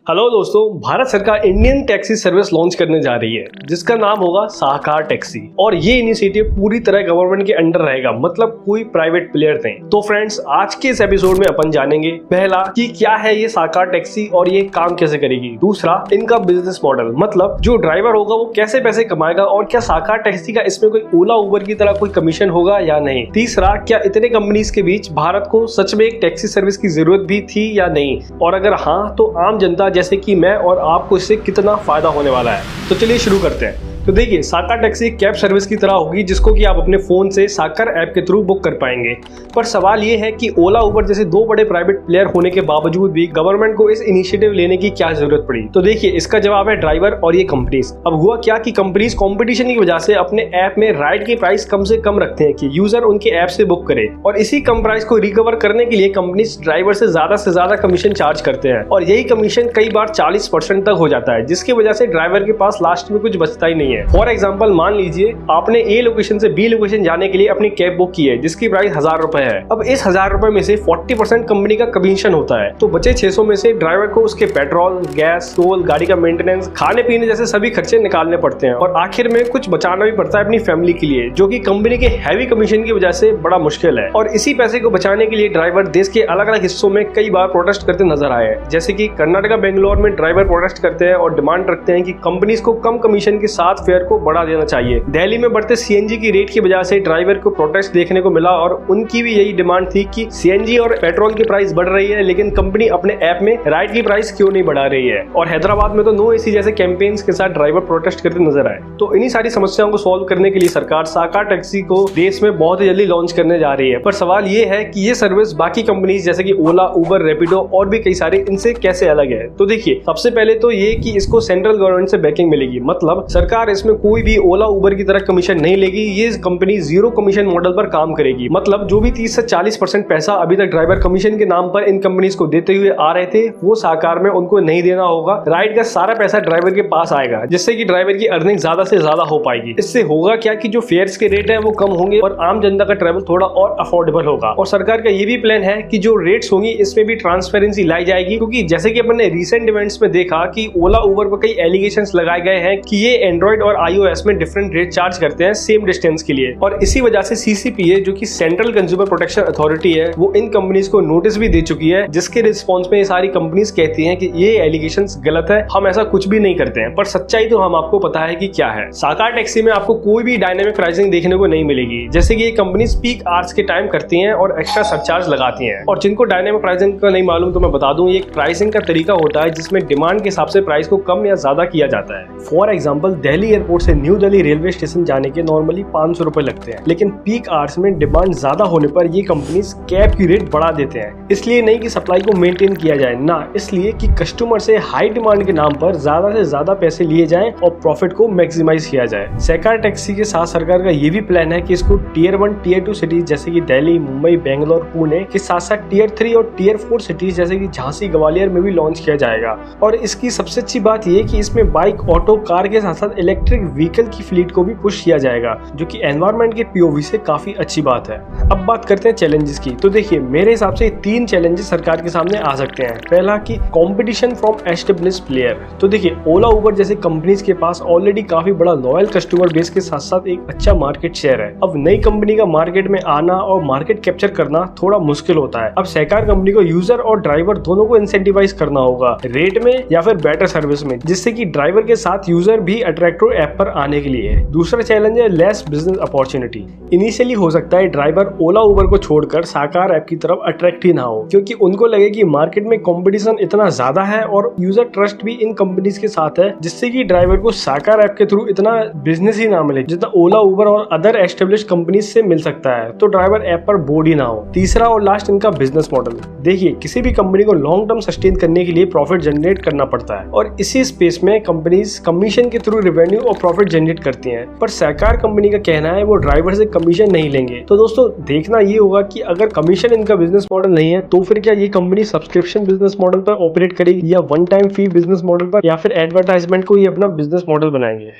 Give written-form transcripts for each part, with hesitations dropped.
Hello दोस्तों, भारत सरकार Indian taxi service launch करने जा रही है जिसका नाम होगा साकार टैक्सी। और ये इनिशिएटिव पूरी तरह गवर्नमेंट के अंडर रहेगा, मतलब कोई प्राइवेट प्लेयर नहीं। तो फ्रेंड्स, आज के इस एपिसोड में अपन जानेंगे पहला कि क्या है ये साकार टैक्सी और ये काम कैसे करेगी। दूसरा, इनका बिजनेस मॉडल, मतलब जो ड्राइवर होगा वो कैसे पैसे कमाएगा और क्या साकार टैक्सी का इसमें कोई ओला उबर की तरह कोई कमीशन होगा या नहीं। तीसरा, क्या इतने कंपनीज के बीच भारत को सच में एक टैक्सी सर्विस की जरूरत भी थी या नहीं, और अगर हाँ तो आम जनता जैसे कि मैं और आपको इससे कितना फायदा होने वाला है। तो चलिए शुरू करते हैं। तो देखिए, साकार टैक्सी कैब सर्विस की तरह होगी जिसको कि आप अपने फोन से साकार ऐप के थ्रू बुक कर पाएंगे। पर सवाल ये है कि ओला उबर जैसे दो बड़े प्राइवेट प्लेयर होने के बावजूद भी गवर्नमेंट को इस इनिशिएटिव लेने की क्या जरूरत पड़ी। तो देखिए, इसका जवाब है ड्राइवर और ये कंपनीज। अब हुआ क्या कि कंपनीज कंपटीशन की वजह से अपने ऐप में राइड की प्राइस कम से कम रखते हैं कि यूजर उनके ऐप से बुक करे, और इसी कम प्राइस को रिकवर करने के लिए कंपनीज ड्राइवर से ज्यादा कमीशन चार्ज करते हैं, और यही कमीशन कई बार 40% तक हो जाता है, जिसकी वजह से ड्राइवर के पास लास्ट में कुछ बचता ही नहीं है। फॉर एग्जाम्पल, मान लीजिए आपने ए लोकेशन से बी लोकेशन जाने के लिए अपनी कैब बुक की है जिसकी प्राइस 1000 रुपए है। अब इस 1000 रुपए में से 40% कंपनी का कमीशन होता है, तो बचे 600 में से ड्राइवर को उसके पेट्रोल, गैस, टोल, गाड़ी का मेंटेनेंस, खाने पीने जैसे सभी खर्चे निकालने पड़ते हैं, और आखिर में कुछ बचाना भी पड़ता है अपनी फैमिली के लिए, जो कि कंपनी के हैवी कमीशन की वजह से बड़ा मुश्किल है। और इसी पैसे को बचाने के लिए ड्राइवर देश के अलग अलग हिस्सों में कई बार प्रोटेस्ट करते नजर आए हैं। जैसे कि कर्नाटका, बेंगलोर में ड्राइवर प्रोटेस्ट करते हैं और डिमांड रखते हैं कि कंपनीज को कम कमीशन के साथ फेयर को बढ़ा देना चाहिए। दिल्ली में बढ़ते सीएनजी की रेट की वजह से ड्राइवर को प्रोटेस्ट देखने को मिला, और उनकी भी यही डिमांड थी कि सीएनजी और पेट्रोल की प्राइस बढ़ रही है लेकिन कंपनी अपने ऐप में राइड की प्राइस क्यों नहीं बढ़ा रही है। और हैदराबाद में तो नो एसी जैसे कैंपेन्स के साथ ड्राइवर प्रोटेस्ट करते नजर आए। तो इन्हीं सारी समस्याओं को सॉल्व करने के लिए सरकार साकार टैक्सी को देश में बहुत ही जल्दी लॉन्च करने जा रही है। पर सवाल ये है कि ये सर्विस बाकी कंपनीज जैसे कि ओला, उबर, रैपिडो और भी कई सारे इनसे कैसे अलग है। तो देखिए, सबसे पहले तो ये कि इसको सेंट्रल गवर्नमेंट से बैकिंग मिलेगी, मतलब सरकार इसमें कोई भी ओला उबर की तरह कमीशन नहीं लेगी। ये कंपनी जीरो कमीशन मॉडल पर काम करेगी, मतलब जो भी 30 से 40% पैसा अभी तक ड्राइवर कमीशन के नाम पर इन कंपनीज को देते हुए आ रहे थे, वो साकार में उनको नहीं देना होगा। राइड का सारा पैसा ड्राइवर के पास आएगा, जिससे कि ड्राइवर की अर्निंग ज्यादा से ज्यादा हो पाएगी। इससे होगा क्या कि जो फेयर्स के रेट है वो कम होंगे और आम जनता का ट्रैवल थोड़ा और अफोर्डेबल होगा। और सरकार का ये भी प्लान है कि जो रेट्स होंगी इसमें भी ट्रांसपेरेंसी लाई जाएगी, क्योंकि जैसे कि अपन ने रिसेंट इवेंट्स में देखा कि ओला उबर पर कई एलिगेशंस लगाए गए हैं कि ये एंड्रॉइड और iOS में डिफरेंट रेट चार्ज करते हैं सेम डिस्टेंस के लिए। और इसी वजह से CCPA, जो कि सेंट्रल कंज्यूमर प्रोटेक्शन अथॉरिटी है, वो इन कंपनीज को नोटिस भी दे चुकी है, जिसके रिस्पॉन्स में ये सारी कंपनीज कहती हैं कि ये एलिगेशंस गलत है, हम ऐसा कुछ भी नहीं करते हैं। पर सच्चाई तो हम आपको पता है कि क्या है। साकार टैक्सी में आपको कोई भी डायनेमिक प्राइसिंग देखने को नहीं मिलेगी, जैसे कि ये कंपनीज पीक आवर्स के टाइम करती हैं और एक्स्ट्रा सरचार्ज लगाती हैं। और जिनको डायनेमिक प्राइसिंग का नहीं मालूम तो मैं बता दूं, ये एक प्राइसिंग का तरीका होता है जिसमें डिमांड के हिसाब से प्राइस को कम या ज्यादा किया जाता है। फॉर एग्जाम्पल, दिल्ली एयरपोर्ट से न्यू दिल्ली रेलवे स्टेशन जाने के नॉर्मली 500 रुपए लगते हैं, लेकिन पीक आवर्स में डिमांड ज्यादा होने पर ये कंपनीज कैब की रेट बढ़ा देते हैं। इसलिए नहीं कि सप्लाई को मेंटेन किया जाए, ना, इसलिए कि कस्टमर से हाई डिमांड के नाम पर ज्यादा से ज्यादा पैसे लिए जाएं और प्रॉफिट को मैक्सिमाइज किया जाए। साकार टैक्सी के साथ सरकार का ये भी प्लान है कि इसको टियर 1, टियर 2 सिटीज जैसे कि दिल्ली, मुंबई, बेंगलोर, पुणे के साथ साथ टियर 3 और टियर 4 सिटीज जैसे कि झांसी, ग्वालियर में भी लॉन्च किया जाएगा। और इसकी सबसे अच्छी बात ये कि इसमें बाइक, ऑटो, कार के साथ साथ इलेक्ट्रिक व्हीकल की फ्लीट को भी पुश किया जाएगा, जो कि एनवायरमेंट के POV से काफी अच्छी बात है। अब बात करते हैं चैलेंजेस की। तो देखिए, मेरे हिसाब से 3 चैलेंजेस सरकार के सामने आ सकते हैं। पहला कि कंपटीशन फ्रॉम एस्टेब्लिश्ड प्लेयर। तो देखिए, ओला उबर जैसे कंपनीज के पास ऑलरेडी काफी बड़ा लॉयल कस्टमर बेस के साथ साथ एक अच्छा मार्केट शेयर है। अब नई कंपनी का मार्केट में आना और मार्केट कैप्चर करना थोड़ा मुश्किल होता है। अब साकार कंपनी को यूजर और ड्राइवर दोनों को इंसेंटिवाइज करना होगा, रेट में या फिर बेटर सर्विस में, जिससे कि ड्राइवर के साथ यूजर भी अट्रैक्ट हो ऐप पर आने के लिए। दूसरा चैलेंज है लेस बिजनेस अपॉर्चुनिटी। इनिशियली हो सकता है ड्राइवर ओला उबर को छोड़कर साकार ऐप की तरफ अट्रैक्ट ही ना हो, क्योंकि उनको लगे कि मार्केट में कंपटीशन इतना ज्यादा है और यूजर ट्रस्ट भी इन कंपनीज के साथ है, जिससे कि ड्राइवर को साकार ऐप के थ्रू इतना बिजनेस ही ना मिले जितना ओला उबर और अदर एस्टेब्लिश्ड कंपनीज से मिल सकता है, तो ड्राइवर ऐप पर बोर्ड ही ना हो। तीसरा और लास्ट, इनका बिजनेस मॉडल। देखिए, किसी भी कंपनी को लॉन्ग टर्म सस्टेन करने के लिए प्रॉफिट जनरेट करना पड़ता है, और इसी स्पेस में कंपनीज कमीशन के थ्रू रेवेन्यू और प्रॉफिट जनरेट करती हैं। पर साकार कंपनी का कहना है वो ड्राइवर से कमीशन नहीं लेंगे। तो दोस्तों, देखना ये होगा कि अगर कमीशन इनका बिजनेस मॉडल नहीं है तो फिर क्या ये कंपनी सब्सक्रिप्शन बिजनेस मॉडल पर ऑपरेट करेगी, या one time fee business model पर, या फिर एडवर्टाइजमेंट को ही अपना बिजनेस मॉडल बनाएंगे।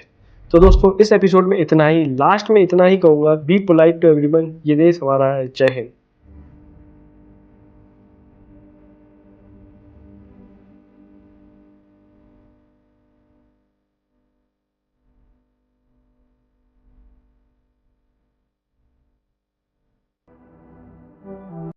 तो दोस्तों, इस एपिसोड में इतना ही। लास्ट में इतना ही कहूंगा, बी पोलाइट टू एवरीवन। ये देश हमारा है। जय हिंद।